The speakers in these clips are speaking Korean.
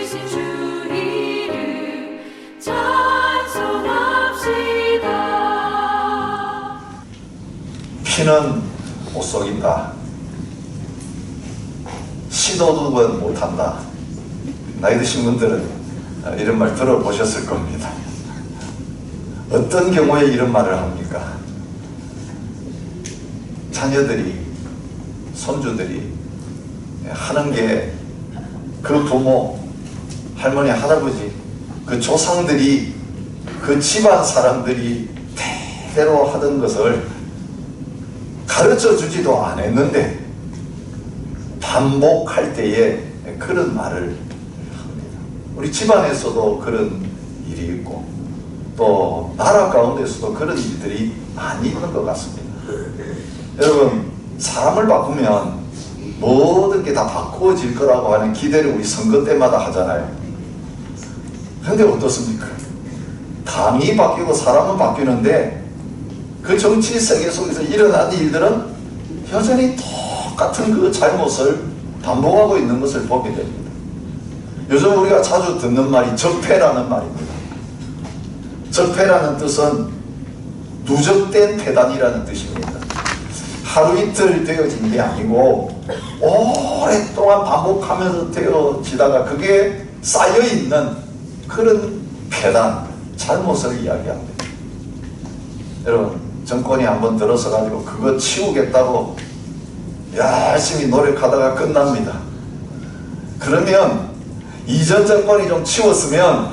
살리신 주 이름 찬송합시다. 피는 못 속인다. 시도도 못한다. 나이 드신 분들은 이런 말 들어보셨을 겁니다. 어떤 경우에 이런 말을 합니까? 자녀들이, 손주들이 하는 게 그 부모, 할머니, 할아버지, 그 조상들이, 그 집안 사람들이 대대로 하던 것을 가르쳐 주지도 않았는데 반복할 때에 그런 말을 합니다. 우리 집안에서도 그런 일이 있고 또 나라 가운데서도 그런 일들이 많이 있는 것 같습니다. 여러분, 사람을 바꾸면 모든 게 다 바꾸어질 거라고 하는 기대를 우리 선거 때마다 하잖아요. 그런데 어떻습니까? 당이 바뀌고 사람은 바뀌는데 그 정치 세계 속에서 일어난 일들은 여전히 똑같은 그 잘못을 반복하고 있는 것을 보게 됩니다. 요즘 우리가 자주 듣는 말이 적폐라는 말입니다. 적폐라는 뜻은 누적된 폐단이라는 뜻입니다. 하루 이틀 되어진 게 아니고 오랫동안 반복하면서 되어지다가 그게 쌓여있는 그런 폐단, 잘못을 이야기합니다. 여러분, 정권이 한번 들어서 가지고 그거 치우겠다고 열심히 노력하다가 끝납니다. 그러면 이전 정권이 좀 치웠으면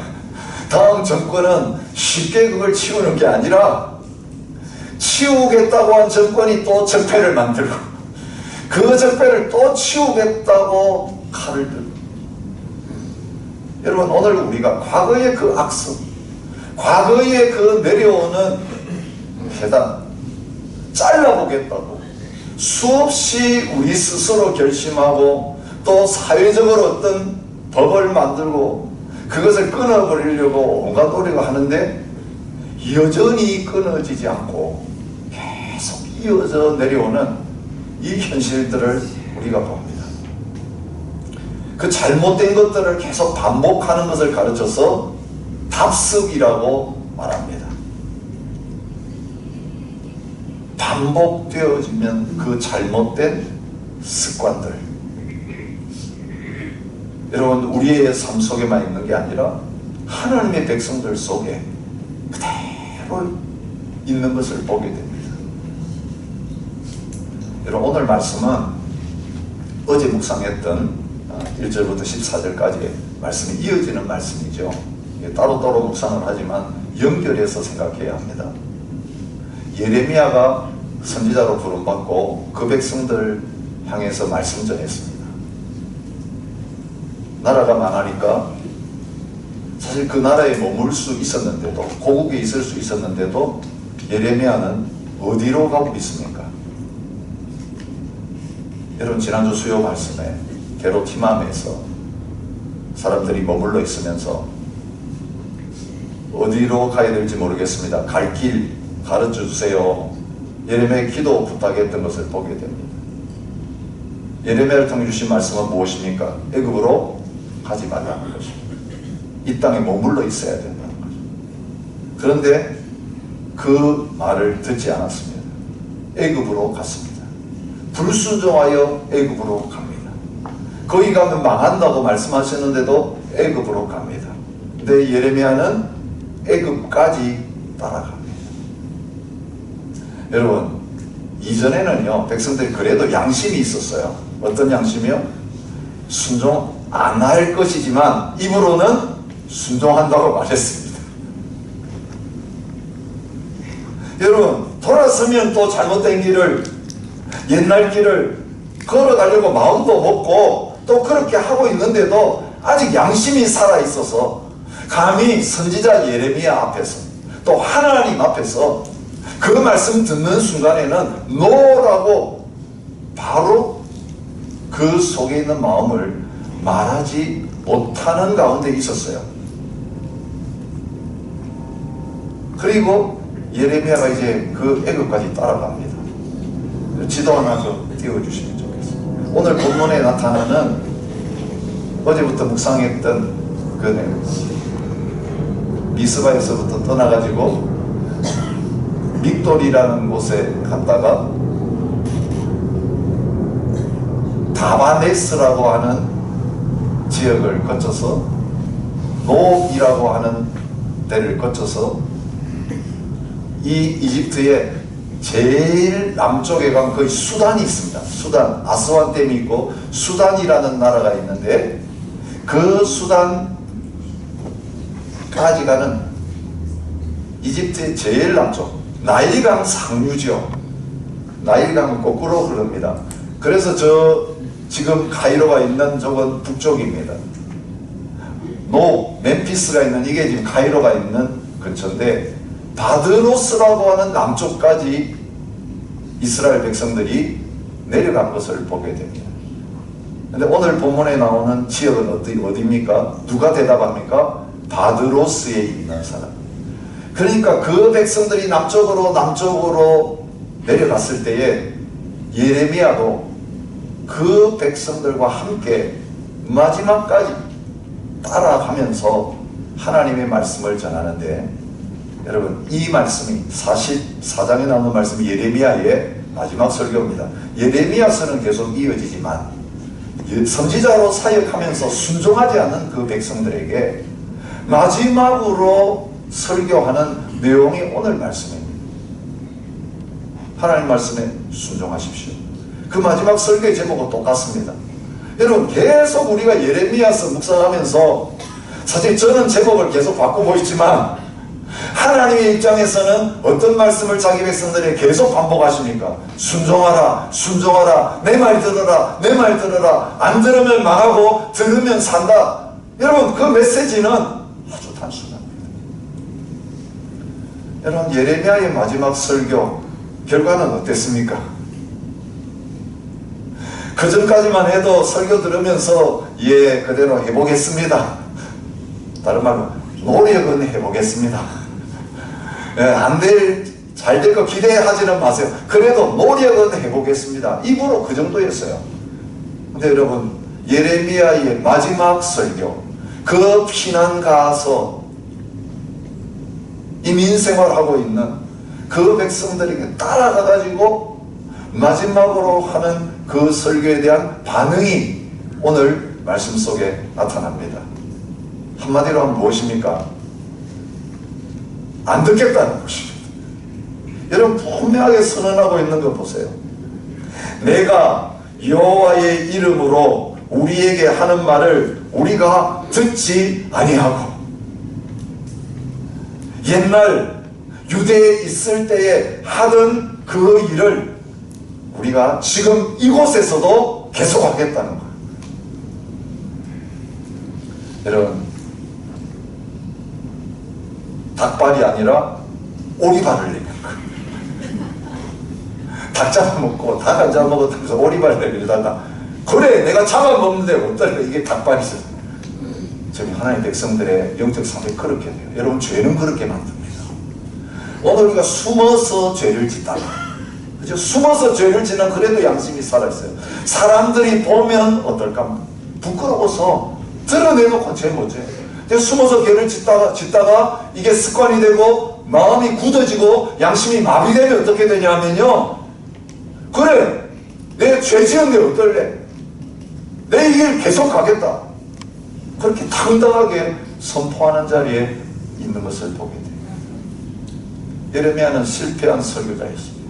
다음 정권은 쉽게 그걸 치우는 게 아니라 치우겠다고 한 정권이 또 적폐를 만들고 그 적폐를 또 치우겠다고 칼을 들고. 여러분, 오늘 우리가 과거의 그 악습, 과거의 그 내려오는 폐단 잘라보겠다고 수없이 우리 스스로 결심하고 또 사회적으로 어떤 법을 만들고 그것을 끊어버리려고 온갖 노력을 하는데 여전히 끊어지지 않고 계속 이어져 내려오는 이 현실들을 우리가 봅니다. 그 잘못된 것들을 계속 반복하는 것을 가르쳐서 답습이라고 말합니다. 반복되어지면 그 잘못된 습관들, 여러분, 우리의 삶 속에만 있는 게 아니라 하나님의 백성들 속에 그대로 있는 것을 보게 됩니다. 여러분, 오늘 말씀은 어제 묵상했던 1절부터 14절까지의 말씀이 이어지는 말씀이죠. 따로따로 묵상을 하지만 연결해서 생각해야 합니다. 예레미야가 선지자로 부름받고 그 백성들 향해서 말씀 전했습니다. 나라가 망하니까 사실 그 나라에 머물 수 있었는데도, 고국에 있을 수 있었는데도 예레미야는 어디로 가고 있습니까? 여러분, 지난주 수요 말씀에 게로티맘에서 사람들이 머물러 있으면서 어디로 가야 될지 모르겠습니다. 갈 길 가르쳐 주세요. 예레미야의 기도 부탁했던 것을 보게 됩니다. 예레미야를 통해 주신 말씀은 무엇입니까? 애굽으로 가지 말라는 것입니다. 이 땅에 머물러 있어야 된다는 거죠. 그런데 그 말을 듣지 않았습니다. 애굽으로 갔습니다. 불순종하여 애굽으로 갑니다. 거기 가면 망한다고 말씀하셨는데도 애굽으로 갑니다. 근데 예레미야는 애굽까지 따라갑니다. 여러분, 이전에는요, 백성들이 그래도 양심이 있었어요. 어떤 양심이요? 순종 안 할 것이지만 입으로는 순종한다고 말했습니다. 여러분, 돌아서면 또 잘못된 길을, 옛날 길을 걸어가려고 마음도 먹고 또 그렇게 하고 있는데도 아직 양심이 살아있어서 감히 선지자 예레미야 앞에서 또 하나님 앞에서 그 말씀 듣는 순간에는 노라고 바로 그 속에 있는 마음을 말하지 못하는 가운데 있었어요. 그리고 예레미야가 이제 그 애굽까지 따라갑니다. 지도 하나 좀 띄워주시면 좋겠습니다. 오늘 본문에 나타나는 어제부터 묵상했던 그네 미스바에서부터 떠나가지고 믹돌이라는 곳에 갔다가 다바네스라고 하는 지역을 거쳐서 노이라고 하는 데를 거쳐서 이 이집트의 제일 남쪽에 가면 거의 수단이 있습니다. 수단, 아스완 댐이 있고 수단이라는 나라가 있는데 그 수단까지 가는 이집트의 제일 남쪽 나일강 상류지요. 나일강은 거꾸로 흐릅니다. 그래서 지금 카이로가 있는 저건 북쪽입니다. 멤피스가 있는 이게 지금 카이로가 있는 근처인데 바드로스라고 하는 남쪽까지 이스라엘 백성들이 내려간 것을 보게 됩니다. 근데 오늘 본문에 나오는 지역은 어디입니까? 누가 대답합니까? 바드로스에 있는 사람. 그러니까 그 백성들이 남쪽으로 내려갔을 때에 예레미야도 그 백성들과 함께 마지막까지 따라가면서 하나님의 말씀을 전하는데, 여러분 이 말씀이 44장에 나오는 말씀이 예레미야의 마지막 설교입니다. 예레미야서는 계속 이어지지만 선지자로 사역하면서 순종하지 않은 그 백성들에게 마지막으로 설교하는 내용이 오늘 말씀입니다. 하나님 말씀에 순종하십시오. 그 마지막 설교의 제목은 똑같습니다. 여러분 계속 우리가 예레미야서 묵상하면서, 사실 저는 제목을 계속 바꾸고 있지만 하나님의 입장에서는 어떤 말씀을 자기 백성들에게 계속 반복하십니까? 순종하라, 순종하라, 내 말 들어라, 내 말 들어라. 안 들으면 망하고 들으면 산다. 여러분 그 메시지는 아주 단순합니다. 여러분 예레미야의 마지막 설교 결과는 어땠습니까? 그 전까지만 해도 설교 들으면서 예 그대로 해보겠습니다. 다른 말로 노력은 해보겠습니다. 잘 될 거 기대하지는 마세요. 그래도 노력은 해보겠습니다. 입으로 그 정도였어요. 근데 여러분 예레미야의 마지막 설교, 그 피난 가서 이민생활하고 있는 그 백성들에게 따라가가지고 마지막으로 하는 그 설교에 대한 반응이 오늘 말씀 속에 나타납니다. 한마디로 하면 무엇입니까? 안 듣겠다는 것입니다. 여러분 분명하게 선언하고 있는 거 보세요. 내가 여호와의 이름으로 우리에게 하는 말을 우리가 듣지 아니하고, 옛날 유대에 있을 때에 하던 그 일을 우리가 지금 이곳에서도 계속하겠다는 거예요. 여러분 닭발이 아니라 오리발을 내는 거예요. 닭 잡아먹고 닭 안 잡아먹었다면서 오리발 내밀다가 그래 내가 잡아먹는데 어떨까, 이게 닭발이죠. 지금 하나님의 백성들의 영적 상태 그렇게 돼요. 여러분 죄는 그렇게 만듭니다. 오늘 우리가 숨어서 죄를 짓다가, 그죠? 숨어서 죄를 짓는 그래도 양심이 살아있어요. 사람들이 보면 어떨까? 부끄러워서 드러내놓고 죄 못져요. 숨어서 죄를 짓다가 이게 습관이 되고 마음이 굳어지고 양심이 마비되면 어떻게 되냐면요, 그래 내 죄 지은데 어떨래? 내 이 길 계속 가겠다. 그렇게 당당하게 선포하는 자리에 있는 것을 보게 돼요. 예레미야는 실패한 설교자였습니다.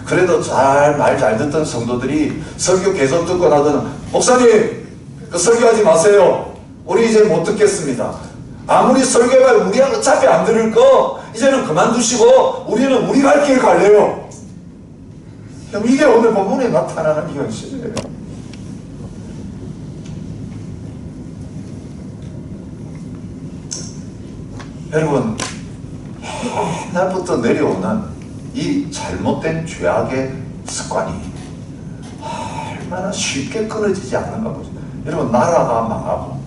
그래도 말 잘 듣던 성도들이 설교 계속 듣고 나더니 목사님 그 설교하지 마세요. 우리 이제 못 듣겠습니다. 아무리 설교해봐야 우리 어차피 안 들을 거 이제는 그만두시고 우리는 우리 갈 길 갈래요. 이게 오늘 본문에 나타나는 현실이에요. 여러분 옛날부터 내려오는 이 잘못된 죄악의 습관이 얼마나 쉽게 끊어지지 않는가 보죠. 여러분 나라가 망하고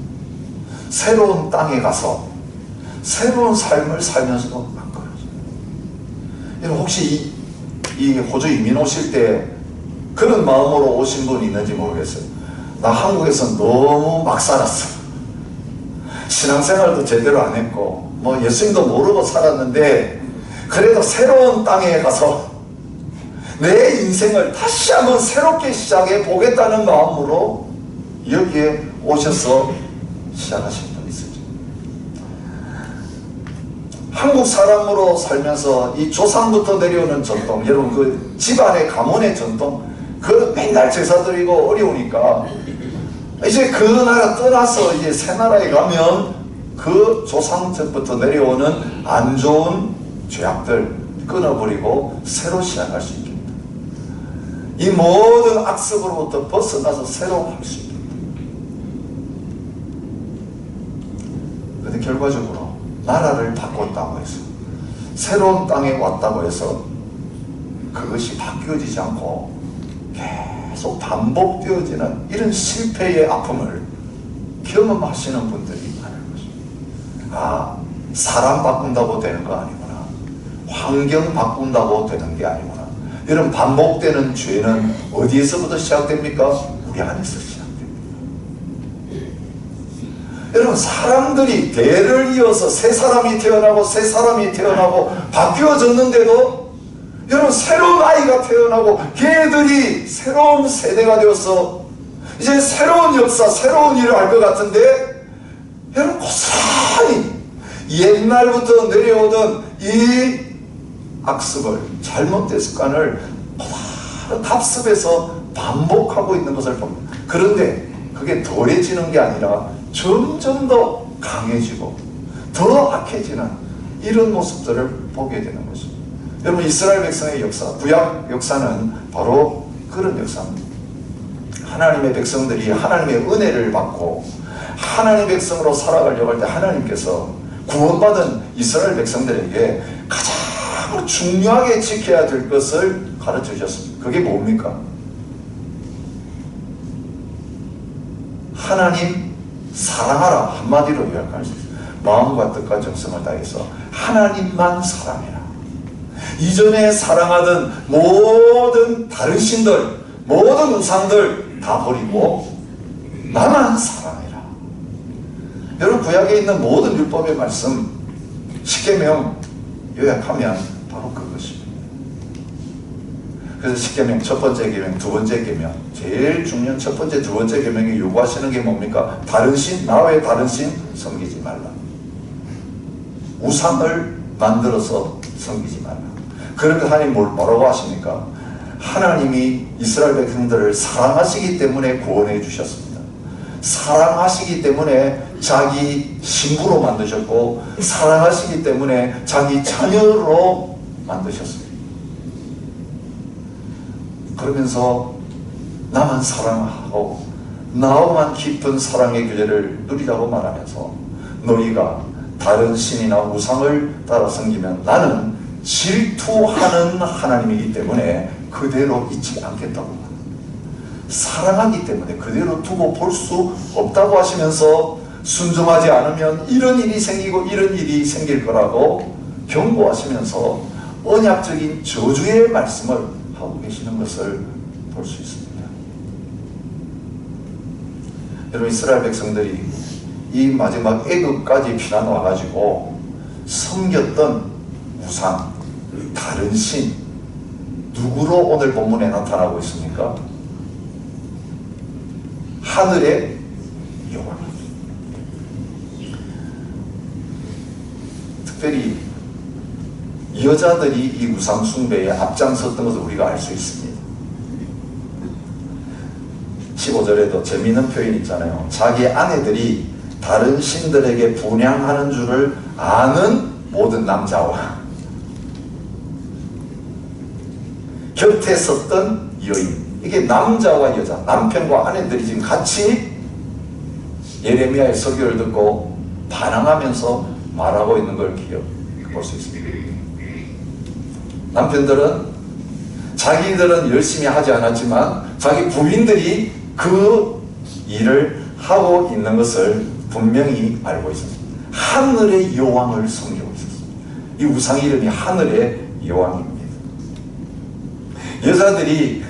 새로운 땅에 가서 새로운 삶을 살면서도 안 끊어져요. 여러분 혹시 이 호주 이민 오실 때 그런 마음으로 오신 분 있는지 모르겠어요. 나 한국에서 너무 막 살았어. 신앙생활도 제대로 안 했고 뭐 예수님도 모르고 살았는데 그래도 새로운 땅에 가서 내 인생을 다시 한번 새롭게 시작해 보겠다는 마음으로 여기에 오셔서 시작하신 분이 있으죠. 한국 사람으로 살면서 이 조상부터 내려오는 전통, 여러분 그 집안의 가문의 전통, 그 맨날 제사 드리고 어려우니까 이제 그 나라 떠나서 이제 새 나라에 가면 그 조상부터 내려오는 안 좋은 죄악들 끊어버리고 새로 시작할 수 있겠다. 이 모든 악습으로부터 벗어나서 새로 할 수 있겠다. 그런데 결과적으로 나라를 바꿨다고 해서 새로운 땅에 왔다고 해서 그것이 바뀌어지지 않고 계속 반복되어지는 이런 실패의 아픔을 경험하시는 분들이 많은 것입니다. 아, 사람 바꾼다고 되는 거 아니구나. 환경 바꾼다고 되는 게 아니구나. 이런 반복되는 죄는 어디에서부터 시작됩니까? 우리 안에서 시작됩니다. 여러분, 사람들이 대를 이어서 새 사람이 태어나고 바뀌어졌는데도 여러분, 새로운 아이가 태어나고 걔들이 새로운 세대가 되어서 이제 새로운 역사, 새로운 일을 할 것 같은데 여러분, 고스란히 옛날부터 내려오던 이 악습을, 잘못된 습관을 답습해서 반복하고 있는 것을 봅니다. 그런데 그게 덜해지는 게 아니라 점점 더 강해지고 더 악해지는 이런 모습들을 보게 되는 것입니다. 여러분, 이스라엘 백성의 역사, 구약 역사는 바로 그런 역사입니다. 하나님의 백성들이 하나님의 은혜를 받고 하나님의 백성으로 살아가려고 할 때 하나님께서 구원받은 이스라엘 백성들에게 가장 중요하게 지켜야 될 것을 가르쳐 주셨습니다. 그게 뭡니까? 하나님 사랑하라, 한마디로 요약할 수 있어요. 마음과 뜻과 정성을 다해서 하나님만 사랑해라. 이전에 사랑하던 모든 다른 신들, 모든 우상들 다 버리고 나만 사랑해라. 여러분, 구약에 있는 모든 율법의 말씀 십계명 요약하면 바로 그것입니다. 그래서 십계명 첫 번째 계명, 두 번째 계명, 제일 중요한 첫 번째, 두 번째 계명이 요구하시는 게 뭡니까? 다른 신, 나 외에 다른 신 섬기지 말라. 우상을 만들어서 섬기지 말라. 그런데 하나님 뭐라고 하십니까? 하나님이 이스라엘 백성들을 사랑하시기 때문에 구원해 주셨습니다. 사랑하시기 때문에 자기 신부로 만드셨고 사랑하시기 때문에 자기 자녀로 만드셨습니다. 그러면서 나만 사랑하고 나와만 깊은 사랑의 교제를 누리라고 말하면서 너희가 다른 신이나 우상을 따라 섬기면 나는 질투하는 하나님이기 때문에 그대로 잊지 않겠다고 합니다. 사랑하기 때문에 그대로 두고 볼 수 없다고 하시면서 순종하지 않으면 이런 일이 생기고 이런 일이 생길 거라고 경고하시면서 언약적인 저주의 말씀을 하고 계시는 것을 볼 수 있습니다. 여러분, 이스라엘 백성들이 이 마지막 애굽까지 피난 와가지고 섬겼던 우상, 다른 신, 누구로 오늘 본문에 나타나고 있습니까? 하늘의 여호와. 특별히 여자들이 이 우상 숭배에 앞장섰던 것을 우리가 알 수 있습니다. 15절에도 재미있는 표현이 있잖아요. 자기 아내들이 다른 신들에게 분향하는 줄을 아는 모든 남자와 곁에 섰던 여인, 이게 남자와 여자, 남편과 아내들이 지금 같이 예레미야의 설교를 듣고 반항하면서 말하고 있는 걸 볼 수 있습니다. 남편들은 자기들은 열심히 하지 않았지만 자기 부인들이 그 일을 하고 있는 것을 분명히 알고 있었습니다. 하늘의 여왕을 섬기고 있었습니다. 이 우상 이름이 하늘의 여왕입니다. 여자들이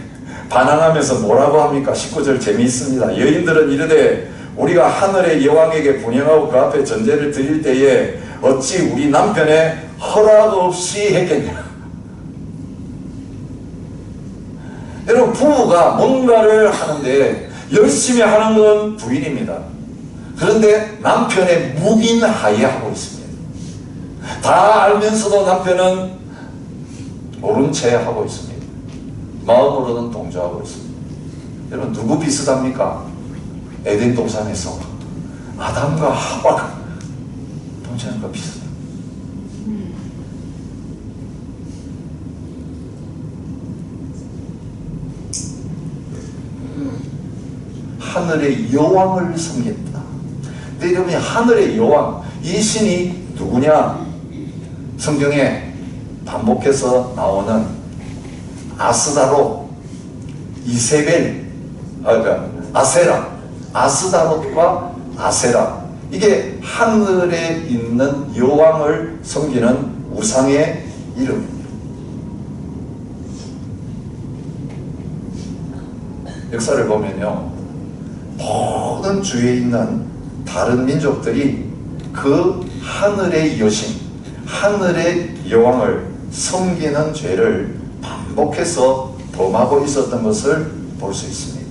반항하면서 뭐라고 합니까? 19절 재미있습니다. 여인들은 이르되 우리가 하늘의 여왕에게 분향하고 그 앞에 전제를 드릴 때에 어찌 우리 남편의 허락 없이 했겠냐. 여러분, 부부가 뭔가를 하는데 열심히 하는 건 부인입니다. 그런데 남편의 묵인하에 하고 있습니다. 다 알면서도 남편은 모른 채 하고 있습니다. 마음으로는 동조하고 있습니다. 여러분, 누구 비슷합니까? 에덴 동산에서 아담과 하와가 동조하는 거 비슷해요. 하늘의 여왕을 섬겼다. 근데 여러분이 하늘의 여왕, 이 신이 누구냐? 성경에 반복해서 나오는 아스다롯, 이세벨, 아세라, 아스다롯과 아세라, 이게 하늘에 있는 여왕을 섬기는 우상의 이름입니다. 역사를 보면요, 모든 주위에 있는 다른 민족들이 그 하늘의 여신, 하늘의 여왕을 섬기는 죄를 반복해서 범하고 있었던 것을 볼 수 있습니다.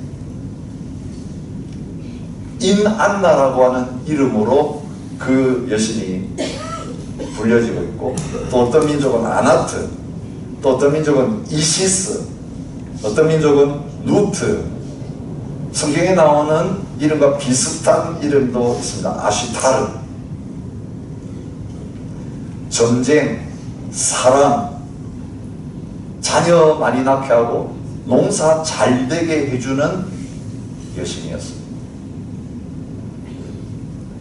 인안나라고 하는 이름으로 그 여신이 불려지고 있고, 또 어떤 민족은 아나트, 또 어떤 민족은 이시스, 어떤 민족은 누트, 성경에 나오는 이름과 비슷한 이름도 있습니다. 아시타르. 전쟁, 사랑, 자녀 많이 낳게 하고 농사 잘 되게 해주는 여신이었습니다.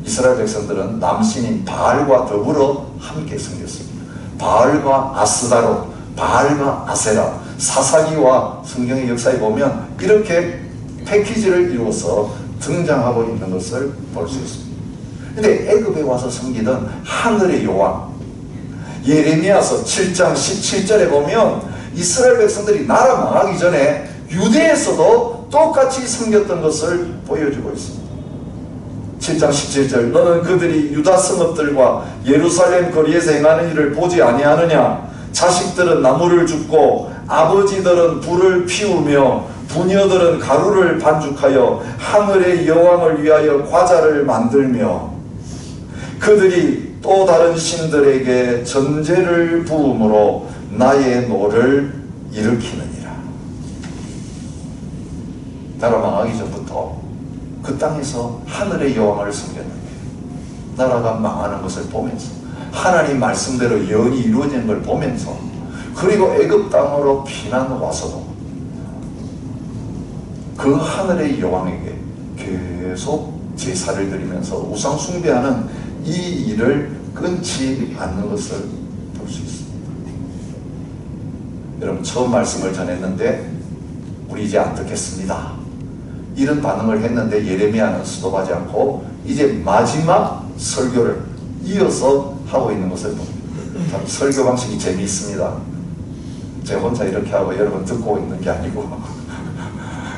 이스라엘 백성들은 남신인 바알과 더불어 함께 섬겼습니다. 바알과 아스다롯, 바알과 아세라, 사사기와 성경의 역사에 보면 이렇게 패키지를 이루어서 등장하고 있는 것을 볼 수 있습니다. 근데 애굽에 와서 섬기던 하늘의 여왕, 예레미야서 7장 17절에 보면 이스라엘 백성들이 나라 망하기 전에 유대에서도 똑같이 섬겼던 것을 보여주고 있습니다. 7장 17절, 너는 그들이 유다 성읍들과 예루살렘 거리에서 행하는 일을 보지 아니하느냐? 자식들은 나무를 줍고 아버지들은 불을 피우며 부녀들은 가루를 반죽하여 하늘의 여왕을 위하여 과자를 만들며 그들이 또 다른 신들에게 전제를 부음으로 나의 노를 일으키느니라. 나라 망하기 전부터 그 땅에서 하늘의 여왕을 섬겼는데 나라가 망하는 것을 보면서 하나님 말씀대로 예언이 이루어지는 걸 보면서, 그리고 애굽 땅으로 피난 와서도 그 하늘의 여왕에게 계속 제사를 드리면서 우상 숭배하는 이 일을 끊지 않는 것을 볼 수 있습니다. 여러분, 처음 말씀을 전했는데 우리 이제 안 듣겠습니다, 이런 반응을 했는데 예레미야는 수도하지 않고 이제 마지막 설교를 이어서 하고 있는 것을 봅니다. 참 설교 방식이 재미있습니다. 제가 혼자 이렇게 하고 여러분 듣고 있는 게 아니고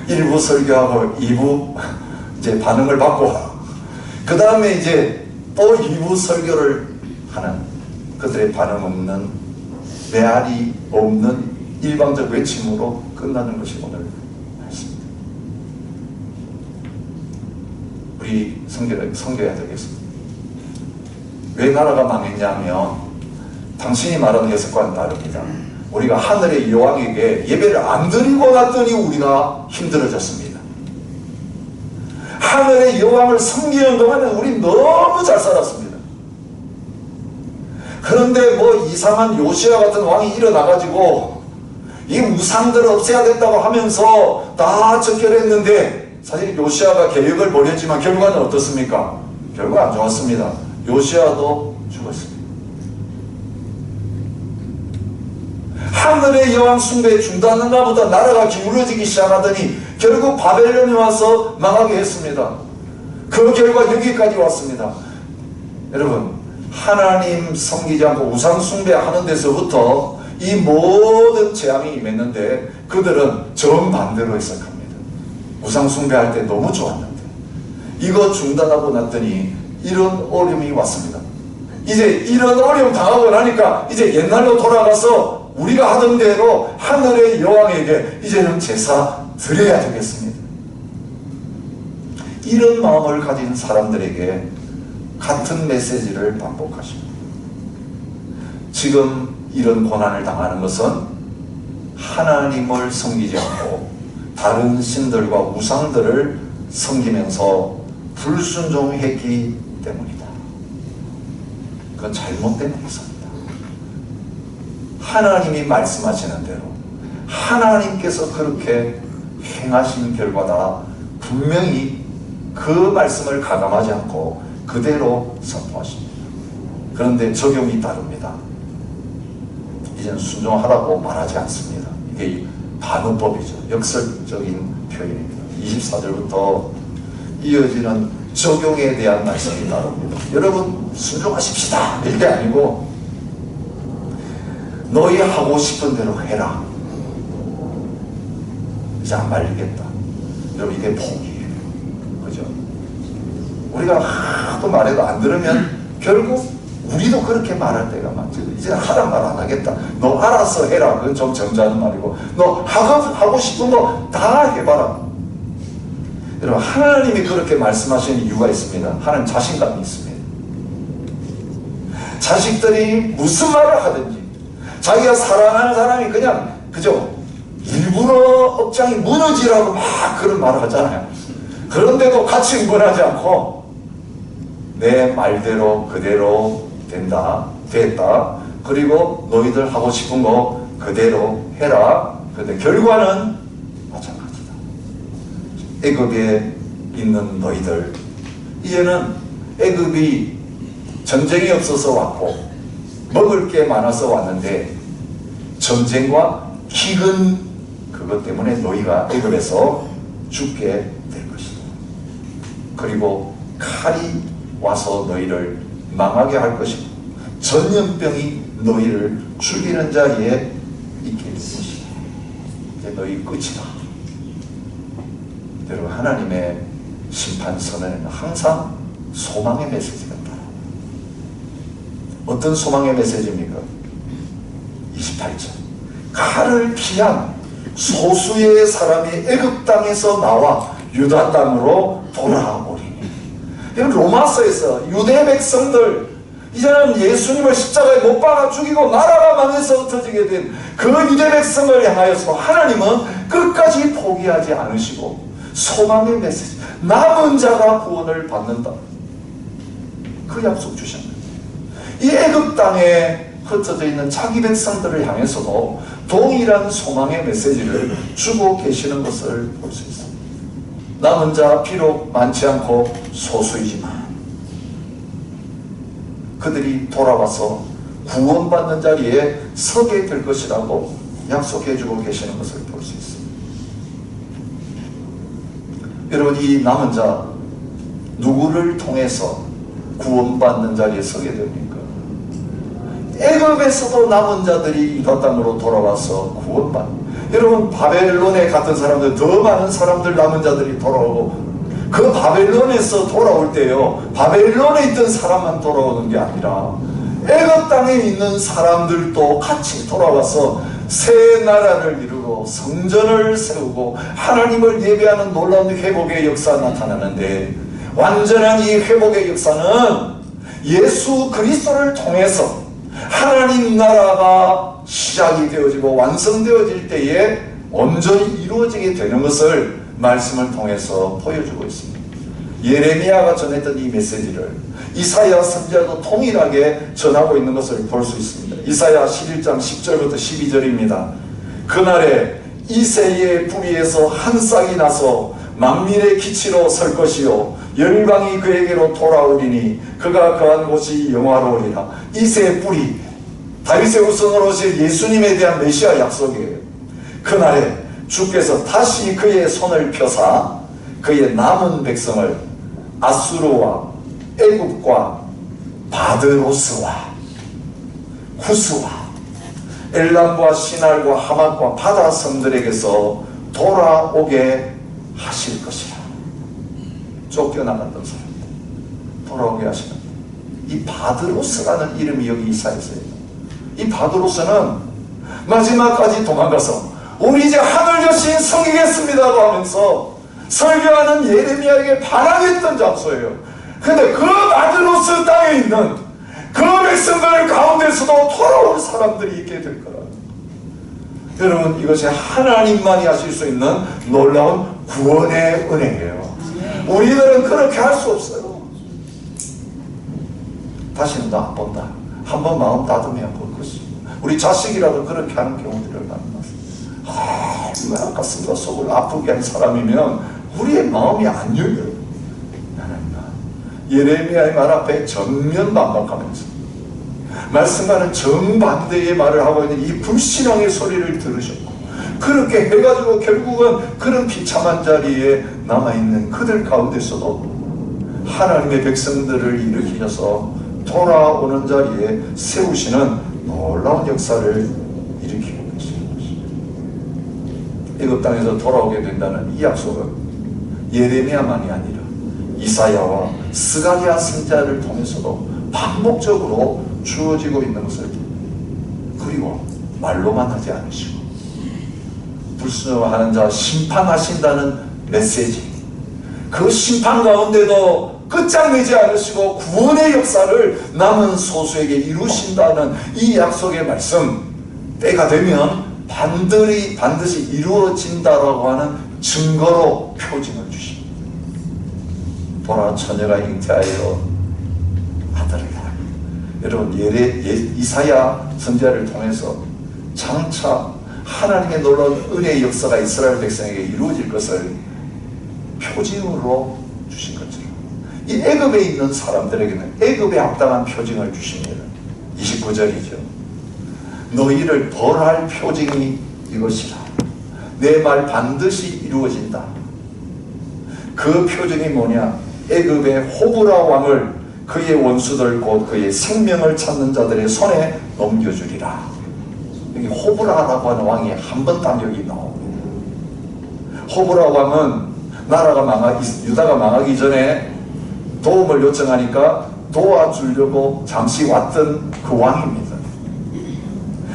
1부 설교하고 2부 이제 반응을 받고 그 다음에 이제 또 2부 설교를 하는, 그들의 반응 없는, 메아리 없는 일방적 외침으로 끝나는 것이 오늘 말씀입니다. 우리 섬겨야 되겠습니다. 왜 나라가 망했냐면 당신이 말하는 해석과는 다릅니다. 우리가 하늘의 여왕에게 예배를 안 드리고 났더니 우리가 힘들어졌습니다. 하늘의 여왕을 섬기는 동안은 우리 너무 잘 살았습니다. 그런데 뭐 이상한 요시야 같은 왕이 일어나가지고 이 우상들을 없애야 된다고 하면서 다 적결했는데, 사실 요시야가 개혁을 벌였지만 결과는 어떻습니까? 결과 안 좋았습니다. 요시야도 죽었습니다. 하늘의 여왕 숭배에 중단한가 보다 나라가 기울어지기 시작하더니 결국 바벨론에 와서 망하게 했습니다. 그 결과 여기까지 왔습니다. 여러분, 하나님 섬기지 않고 우상 숭배하는 데서부터 이 모든 재앙이 임했는데 그들은 정반대로 해석합니다. 우상 숭배할 때 너무 좋았는데 이거 중단하고 났더니 이런 어려움이 왔습니다. 이제 이런 어려움 당하고 나니까 이제 옛날로 돌아가서 우리가 하던 대로 하늘의 여왕에게 이제는 제사 드려야 되겠습니다. 이런 마음을 가진 사람들에게 같은 메시지를 반복하십니다. 지금 이런 고난을 당하는 것은 하나님을 섬기지 않고 다른 신들과 우상들을 섬기면서 불순종했기 때문이다. 그건 잘못된 행사입니다. 하나님이 말씀하시는 대로 하나님께서 그렇게 행하신 결과다. 분명히 그 말씀을 가감하지 않고 그대로 선포하십니다. 그런데 적용이 다릅니다. 이제는 순종하라고 말하지 않습니다. 이게 반어법이죠. 역설적인 표현입니다. 24절부터 이어지는 적용에 대한 말씀이 다릅니다. 여러분 순종하십시다 이게 아니고 너희 하고 싶은 대로 해라. 이제 안 말리겠다. 여러분 이게 포기예요. 그죠? 우리가 하도 말해도 안 들으면 결국 우리도 그렇게 말할 때가 많죠. 이제 하란 말 안 하겠다. 너 알아서 해라. 그건 좀 정자는 말이고 너 하고 싶은 거 다 해봐라. 여러분 하나님이 그렇게 말씀하시는 이유가 있습니다. 하나님 자신감이 있습니다. 자식들이 무슨 말을 하든지 자기가 사랑하는 사람이 그냥 그죠? 일부러 억장이 무너지라고 막 그런 말을 하잖아요. 그런데도 같이 응원하지 않고 내 말대로 그대로 됐다. 그리고 너희들 하고 싶은 거 그대로 해라. 그런데 결과는 마찬가지다. 애굽에 있는 너희들 이제는 애굽이 전쟁이 없어서 왔고 먹을 게 많아서 왔는데 전쟁과 기근 그것 때문에 너희가 애굽에서 죽게 될 것이다. 그리고 칼이 와서 너희를 망하게 할 것이고 전염병이 너희를 죽이는 자리에 있게 될 것이다. 이제 너희 끝이다. 여러분 하나님의 심판선언에는 항상 소망의 메시지가 따라. 어떤 소망의 메시지입니까? 28절 칼을 피한 소수의 사람이 애굽 땅에서 나와 유다 땅으로 돌아오리니. 로마서에서 유대 백성들 이제는 예수님을 십자가에 못 박아 죽이고 나라가 망해서 흩어지게 된 그 유대 백성을 향하여서 하나님은 끝까지 포기하지 않으시고 소망의 메시지 남은 자가 구원을 받는다. 그 약속 주셨는데 이 애굽 땅에 흩어져 있는 자기 백성들을 향해서도 동일한 소망의 메시지를 주고 계시는 것을 볼 수 있습니다. 남은 자 비록 많지 않고 소수이지만 그들이 돌아와서 구원받는 자리에 서게 될 것이라고 약속해주고 계시는 것을 볼 수 있습니다. 여러분 이 남은 자 누구를 통해서 구원받는 자리에 서게 됩니까? 애굽에서도 남은 자들이 유다 땅으로 돌아와서 구원받는. 여러분 바벨론에 갔던 사람들 더 많은 사람들 남은 자들이 돌아오고 그 바벨론에서 돌아올 때요 바벨론에 있던 사람만 돌아오는 게 아니라 애굽 땅에 있는 사람들도 같이 돌아와서 새 나라를 이루고 성전을 세우고 하나님을 예배하는 놀라운 회복의 역사가 나타나는데 완전한 이 회복의 역사는 예수 그리스도를 통해서 하나님 나라가 시작이 되어지고 완성되어질 때에 온전히 이루어지게 되는 것을 말씀을 통해서 보여주고 있습니다. 예레미야가 전했던 이 메시지를 이사야 선지자도 동일하게 전하고 있는 것을 볼 수 있습니다. 이사야 11장 10절부터 12절입니다. 그날에 이새의 뿌리에서 한 싹이 나서 만민의 기치로 설 것이요 열방이 그에게로 돌아오리니 그가 거한 곳이 영화로우리라. 이새의 뿌리 다윗의 후손으로 오실 예수님에 대한 메시아 약속이에요. 그날에 주께서 다시 그의 손을 펴사 그의 남은 백성을 아수르와 애굽과 바드로스와 쿠스와 엘람과 시날과 하맛과 바다 섬들에게서 돌아오게 하실 것이라. 쫓겨나갔던 사람들 돌아오게 하시는 이 바드로스라는 이름이 여기 이사야서에 있어요. 이 바드로스는 마지막까지 도망가서 우리 이제 하늘 여신 섬기겠습니다고 하면서 설교하는 예레미야에게 반항했던 장소예요. 근데 그 바드로스 땅에 있는 그 백성들 가운데서도 돌아올 사람들이 있게 될 거라. 여러분, 이것이 하나님만이 하실 수 있는 놀라운 구원의 은혜예요. 우리들은 그렇게 할 수 없어요. 다시는 나 안 본다. 한번 마음 닫으면 볼 것이고, 우리 자식이라도 그렇게 하는 경우들을 만났어요. 얼마나 가슴과 속을 아프게 한 사람이면 우리의 마음이 안 열려요. 예레미야의 말 앞에 전면 반박하면서 말씀과는 정반대의 말을 하고 있는 이 불신앙의 소리를 들으셨고, 그렇게 해가지고 결국은 그런 비참한 자리에 남아있는 그들 가운데서도 하나님의 백성들을 일으키셔서 돌아오는 자리에 세우시는 놀라운 역사를 일으키는 것입니다. 애굽 땅에서 돌아오게 된다는 이 약속은 예레미야만이 아니라 이사야와 스가랴 선지자를 통해서도 반복적으로 주어지고 있는 것을, 그리고 말로만 하지 않으시고 불순종하는 자 심판하신다는 메시지, 그 심판 가운데도 끝장내지 않으시고 구원의 역사를 남은 소수에게 이루신다는 이 약속의 말씀, 때가 되면 반드시 이루어진다라고 하는 증거로 표징을 주십니다. 보라, 처녀가 잉태하여 아들을 낳으리라. 여러분, 이사야 선지자를 통해서 장차 하나님의 놀라운 은혜의 역사가 이스라엘 백성에게 이루어질 것을 표징으로 주신 것처럼 이 애굽에 있는 사람들에게는 애굽에 합당한 표징을 주십니다. 29절이죠. 너희를 벌할 표징이 이것이라. 내 말 반드시 이루어진다. 그 표징이 뭐냐? 애굽의 호브라 왕을 그의 원수들 곧 그의 생명을 찾는 자들의 손에 넘겨주리라. 여기 호브라라고 하는 왕이 한 번 단격이 나옵니다. 호브라 왕은 유다가 망하기 전에 도움을 요청하니까 도와주려고 잠시 왔던 그 왕입니다.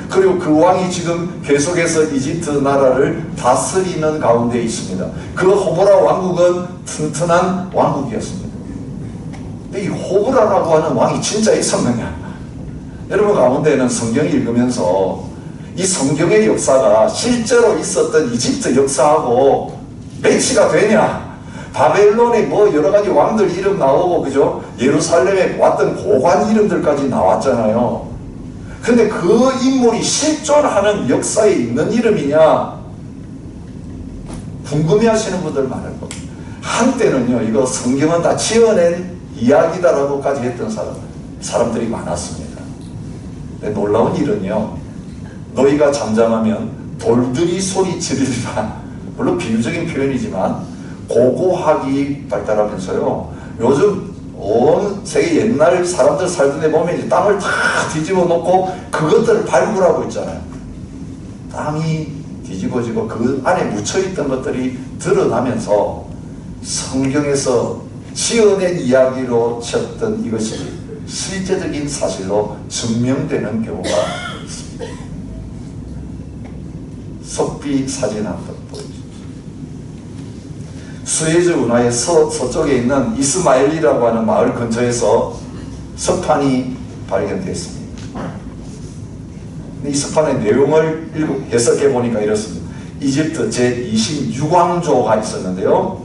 그리고 그 왕이 지금 계속해서 이집트 나라를 다스리는 가운데 있습니다. 그 호브라 왕국은 튼튼한 왕국이었습니다. 근데 이 호브라라고 하는 왕이 진짜 있었느냐? 여러분 가운데는 성경 읽으면서 이 성경의 역사가 실제로 있었던 이집트 역사하고 매치가 되냐? 바벨론에 뭐 여러 가지 왕들 이름 나오고, 그죠? 예루살렘에 왔던 고관 이름들까지 나왔잖아요. 근데 그 인물이 실존하는 역사에 있는 이름이냐? 궁금해 하시는 분들 많을 겁니다. 한때는요, 이거 성경은 다 지어낸 이야기다라고까지 했던 사람들이 많았습니다. 근데 놀라운 일은요, 너희가 잠잠하면 돌들이 소리 지르리라. 물론 비유적인 표현이지만 고고학이 발달하면서요, 요즘 온 세계 옛날 사람들 살던 데 보면 이제 땅을 다 뒤집어 놓고 그것들을 발굴하고 있잖아요. 땅이 뒤집어지고 그 안에 묻혀있던 것들이 드러나면서 성경에서 지어낸 이야기로 쳤던 이것이 실제적인 사실로 증명되는 경우가 있습니다. 석비 사진 한번 보여주십시오. 수에즈 운하의 서쪽에 있는 이스마엘리라고 하는 마을 근처에서 석판이 발견됐습니다. 이 석판의 내용을 해석해 보니까 이렇습니다. 이집트 제26왕조가 있었는데요,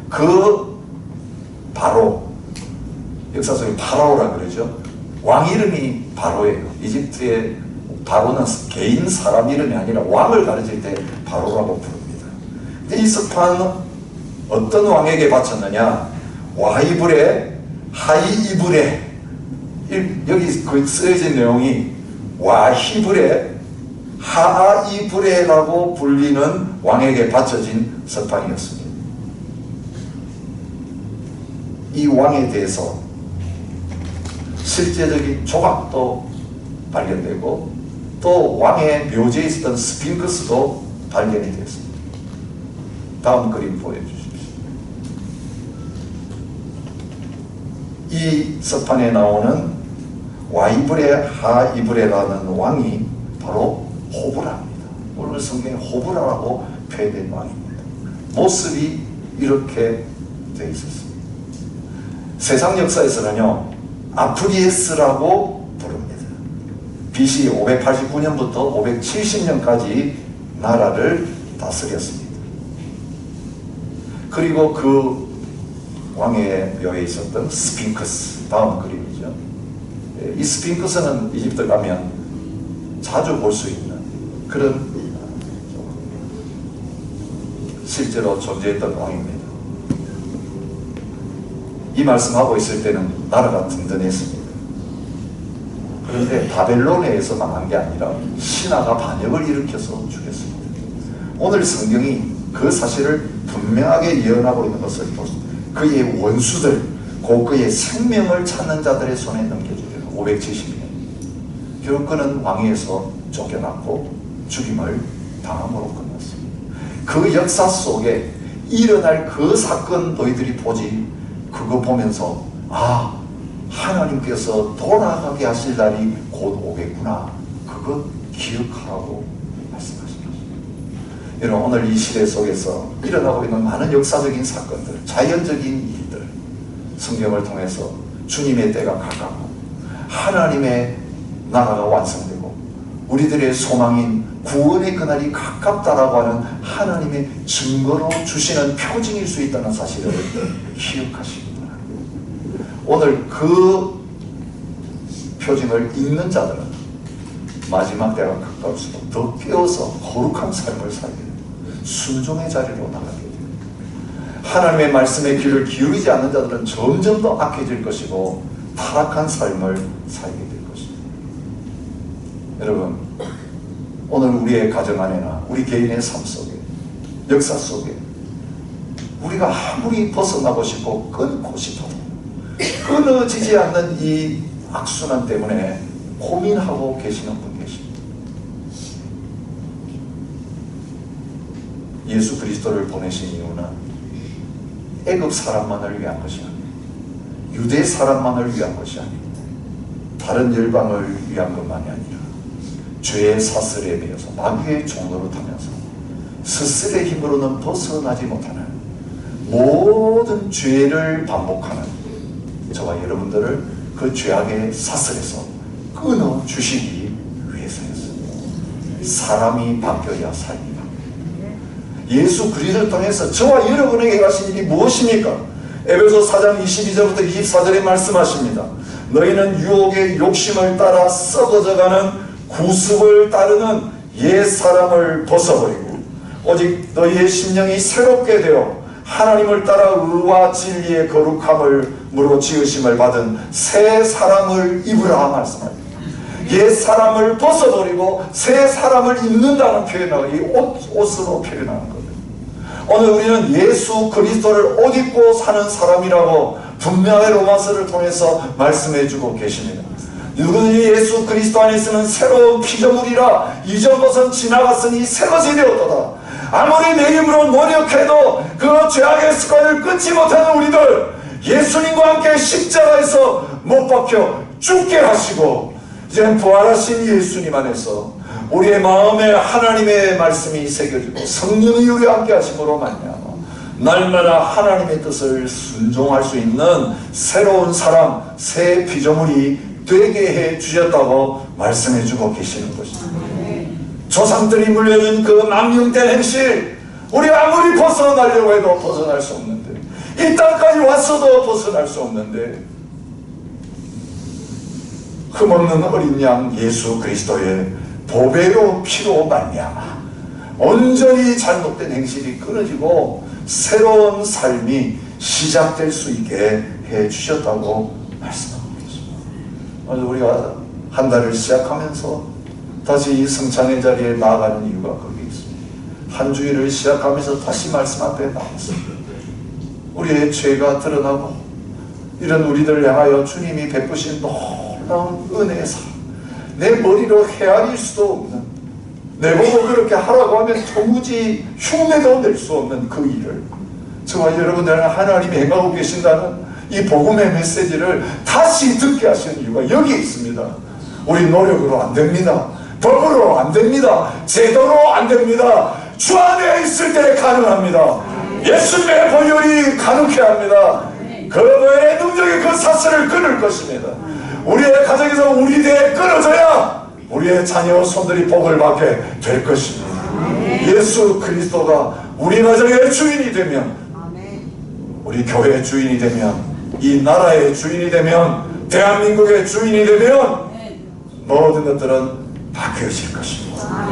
그 바로, 역사 속에 파라오라 그러죠. 왕 이름이 바로예요. 이집트의 바로는 개인 사람 이름이 아니라 왕을 가르칠 때 바로라고 부릅니다. 근데 이 석판은 어떤 왕에게 바쳤느냐? 와이브레, 하이이브레, 여기 그 쓰여진 내용이 와히브레, 하아이브레라고 불리는 왕에게 바쳐진 석판이었습니다. 이 왕에 대해서 실제적인 조각도 발견되고 또 왕의 묘지에 있었던 스핑크스도 발견이 됐습니다. 다음 그림 보여주십시오. 이 서판에 나오는 와이브레 하이브레라는 왕이 바로 호브라입니다. 오늘 성경에 호브라라고 표현된 왕입니다. 모습이 이렇게 되어 있었습니다. 세상 역사에서는요, 아프리에스라고 부릅니다. BC 589년부터 570년까지 나라를 다스렸습니다. 그리고 그 왕의 묘에 있었던 스핑크스, 다음 그림이죠. 이 스핑크스는 이집트 가면 자주 볼 수 있는 그런 실제로 존재했던 왕입니다. 이 말씀하고 있을 때는 나라가 든든했습니다. 그런데 바벨론에서 망한 게 아니라 신하가 반역을 일으켜서 죽였습니다. 오늘 성경이 그 사실을 분명하게 예언하고 있는 것을 보십니다. 그의 원수들, 곧 그의 생명을 찾는 자들의 손에 넘겨주려고 570년. 결국 그는 왕위에서 쫓겨났고 죽임을 당함으로 끝났습니다. 그 역사 속에 일어날 그 사건 너희들이 보지, 그거 보면서 아, 하나님께서 돌아가게 하실 날이 곧 오겠구나, 그거 기억하라고 말씀하십니다. 여러분, 오늘 이 시대 속에서 일어나고 있는 많은 역사적인 사건들, 자연적인 일들, 성경을 통해서 주님의 때가 가깝고 하나님의 나라가 완성되고 우리들의 소망인 구원의 그날이 가깝다라고 하는 하나님의 증거로 주시는 표징일 수 있다는 사실을 기억하시기 바랍니다. 오늘 그 표징을 읽는 자들은 마지막 때가 가까울수록 더 깨어서 거룩한 삶을 살게 됩니다. 순종의 자리로 나가게 됩니다. 하나님의 말씀에 귀를 기울이지 않는 자들은 점점 더 악해질 것이고 타락한 삶을 살게 될 것입니다. 여러분, 오늘 우리의 가정 안에나 우리 개인의 삶 속에, 역사 속에 우리가 아무리 벗어나고 싶고 끊고 싶어도 끊어지지 않는 이 악순환 때문에 고민하고 계시는 분 계십니다. 예수 그리스도를 보내신 이유는 애굽 사람만을 위한 것이 아닙니다. 유대 사람만을 위한 것이 아닙니다. 다른 열방을 위한 것만이 아니라 죄의 사슬에 매여서 마귀의 종로로 타면서 스스로의 힘으로는 벗어나지 못하는 모든 죄를 반복하는 저와 여러분들을 그 죄악의 사슬에서 끊어주시기 위해서였습니다. 사람이 바뀌어야 삶이 바뀝니다. 예수 그리스도를 통해서 저와 여러분에게 하신 일이 무엇입니까? 에베소 4장 22절부터 24절에 말씀하십니다. 너희는 유혹의 욕심을 따라 썩어져가는 구습을 따르는 옛 사람을 벗어버리고 오직 너희의 심령이 새롭게 되어 하나님을 따라 의와 진리의 거룩함으로 지으심을 받은 새 사람을 입으라 말씀합니다. 옛 사람을 벗어버리고 새 사람을 입는다는 표현하고 이 옷으로 표현하는 겁니다. 오늘 우리는 예수 그리스도를 옷 입고 사는 사람이라고 분명하게 로마서를 통해서 말씀해주고 계십니다. 누구든지 예수 그리스도 안에 있으면 새로운 피조물이라 이전 것은 지나갔으니 새 것이 되었도다. 아무리 내 힘으로 노력해도 그 죄악의 습관을 끊지 못하는 우리들, 예수님과 함께 십자가에서 못 박혀 죽게 하시고 이제는 부활하신 예수님 안에서 우리의 마음에 하나님의 말씀이 새겨지고 성령이 우리와 함께 하심으로 말미암아 날마다 하나님의 뜻을 순종할 수 있는 새로운 사람, 새 피조물이 되게 해 주셨다고 말씀해 주고 계시는 것입니다. 조상들이 물려준 그 망령된 행실, 우리가 아무리 벗어나려고 해도 벗어날 수 없는데, 이 땅까지 왔어도 벗어날 수 없는데, 흠없는 어린 양 예수 그리스도의 보배로 피로 말미암아 온전히 잘못된 행실이 끊어지고 새로운 삶이 시작될 수 있게 해 주셨다고 말씀합니다. 오늘 우리가 한 달을 시작하면서 다시 이 성찬의 자리에 나아가는 이유가 거기 있습니다. 한 주일을 시작하면서 다시 말씀 앞에 나왔습니다. 우리의 죄가 드러나고 이런 우리들을 향하여 주님이 베푸신 놀라운 은혜의 사랑, 내 머리로 헤아릴 수도 없는, 내보고 그렇게 하라고 하면 도무지 흉내도 낼 수 없는 그 일을 저와 여러분들은 하나님이 행하고 계신다는 이 복음의 메시지를 다시 듣게 하시는 이유가 여기에 있습니다. 우리 노력으로 안 됩니다. 법으로 안 됩니다. 제도로 안 됩니다. 주 안에 있을 때 가능합니다. 예수님의 보혈이 가능케 합니다. 그의 능력이 그 사슬을 끊을 것입니다. 우리의 가정에서 우리 대에 끊어져야 우리의 자녀 손들이 복을 받게 될 것입니다. 예수 그리스도가 우리 가정의 주인이 되면, 우리 교회의 주인이 되면, 이 나라의 주인이 되면, 대한민국의 주인이 되면 모든 것들은 바뀌어질 것입니다.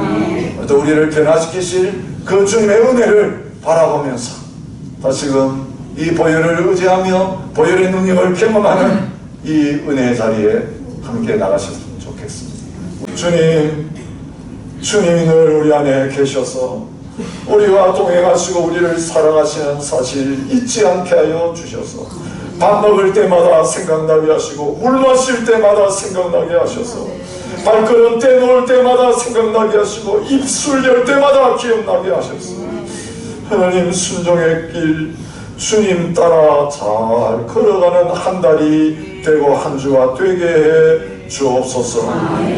또 우리를 변화시키실 그 주님의 은혜를 바라보면서 다시금 이 보혈을 의지하며 보혈의 능력을 경험하는 이 은혜의 자리에 함께 나가셨으면 좋겠습니다. 주님이 늘 우리 안에 계셔서 우리와 동행하시고 우리를 사랑하시는 사실 잊지 않게 하여 주셔서 밥 먹을 때마다 생각나게 하시고 물 마실 때마다 생각나게 하셔서 발걸음 떼놓을 때마다 생각나게 하시고 입술 열 때마다 기억나게 하셨어. 하나님, 순종의 길 주님 따라 잘 걸어가는 한 달이 되고 한 주가 되게 해 주옵소서.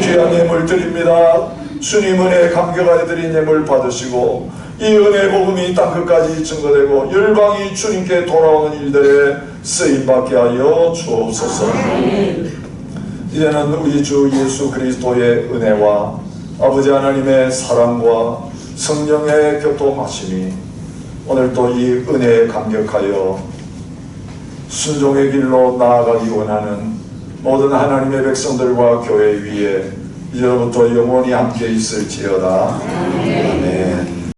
귀한 예물 드립니다. 주님 은혜 감격하여 드린 예물 받으시고 이 은혜 복음이 땅끝까지 증거되고 열방이 주님께 돌아오는 일들에 쓰임받게 하여 주옵소서. 이제는 우리 주 예수 그리스도의 은혜와 아버지 하나님의 사랑과 성령의 교통하심이 오늘 또 이 은혜에 감격하여 순종의 길로 나아가기 원하는 모든 하나님의 백성들과 교회 위에 이제부터 영원히 함께 있을지어다. 아멘.